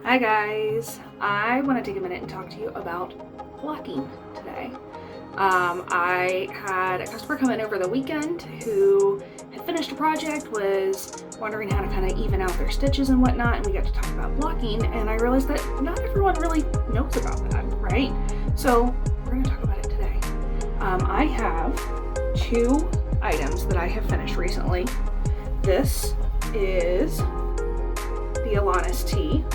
Hi guys, I want to take a minute and talk to you about blocking today. I had a customer come in over the weekend who had finished a project, was wondering how to kind of even out their stitches and whatnot, and we got to talk about blocking, and I realized that not everyone really knows about that, right? So we're going to talk about it today. I have two items that I have finished recently. This is the Alanis tee.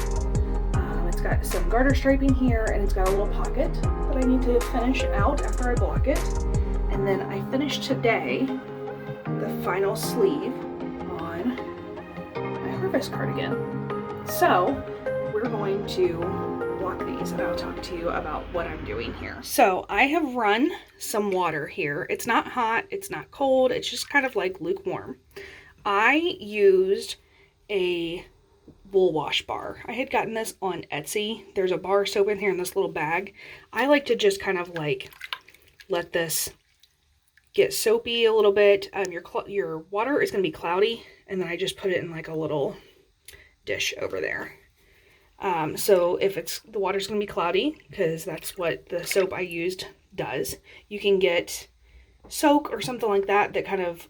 It's got some garter striping here, and it's got a little pocket that I need to finish out after I block it. And then I finished today the final sleeve on my Harvest cardigan. So we're going to block these, and I'll talk to you about what I'm doing here. So I have run some water here. It's not hot, it's not cold, it's just kind of like lukewarm. I used a wool wash bar. I had gotten this on Etsy. There's a bar soap in here in this little bag. I like to just kind of like let this get soapy a little bit. Your water is going to be cloudy, and then I just put it in like a little dish over there. So if the water's going to be cloudy, because that's what the soap I used does, you can get soak or something like that that kind of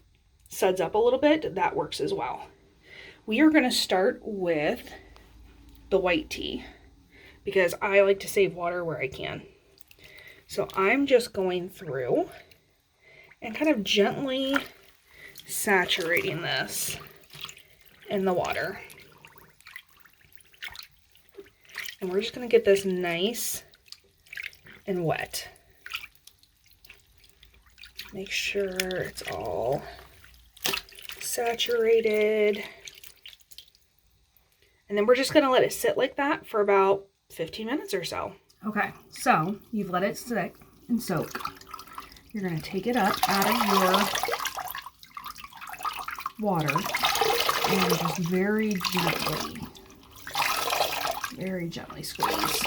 suds up a little bit. That works as well. We are going to start with the white tea because I like to save water where I can. So I'm just going through and kind of gently saturating this in the water. And we're just going to get this nice and wet. Make sure it's all saturated. And then we're just going to let it sit like that for about 15 minutes or so. Okay, so you've let it sit and soak. You're going to take it up out of your water and just very gently squeeze.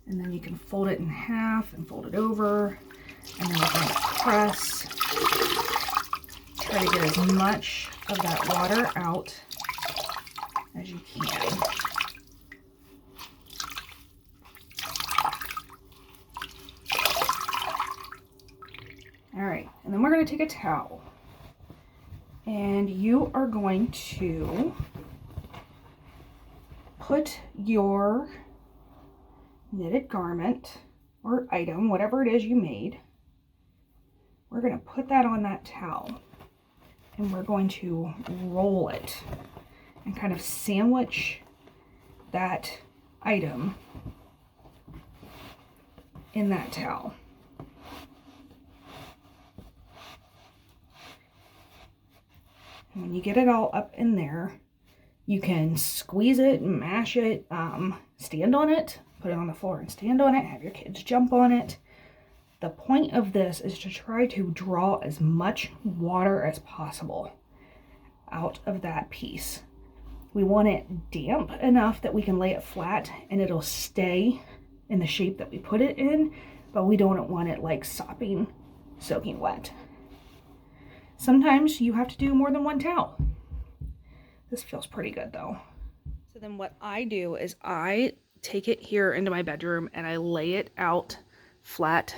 And then you can fold it in half and fold it over. And then we're going to press. Try to get as much of that water out as you can. All right, and then we're going to take a towel, and you are going to put your knitted garment or item, whatever it is you made, we're going to put that on that towel, and we're going to roll it and kind of sandwich that item in that towel. And when you get it all up in there, you can squeeze it, mash it, stand on it, put it on the floor and stand on it, have your kids jump on it. The point of this is to try to draw as much water as possible out of that piece. We want it damp enough that we can lay it flat and it'll stay in the shape that we put it in, but we don't want it like soaking wet. Sometimes you have to do more than one towel. This feels pretty good though. So then what I do is I take it here into my bedroom and I lay it out flat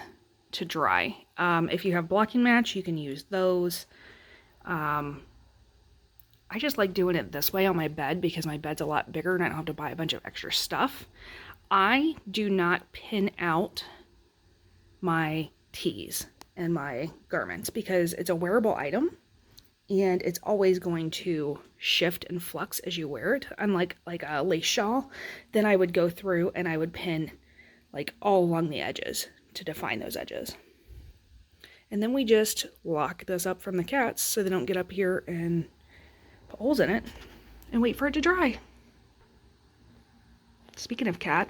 to dry. If you have blocking mats, you can use those. I just like doing it this way on my bed because my bed's a lot bigger and I don't have to buy a bunch of extra stuff. I do not pin out my tees and my garments because it's a wearable item and it's always going to shift and flux as you wear it. Unlike like a lace shawl, then I would go through and I would pin like all along the edges to define those edges. And then we just lock this up from the cats so they don't get up here and put holes in it and wait for it to dry. Speaking of cat,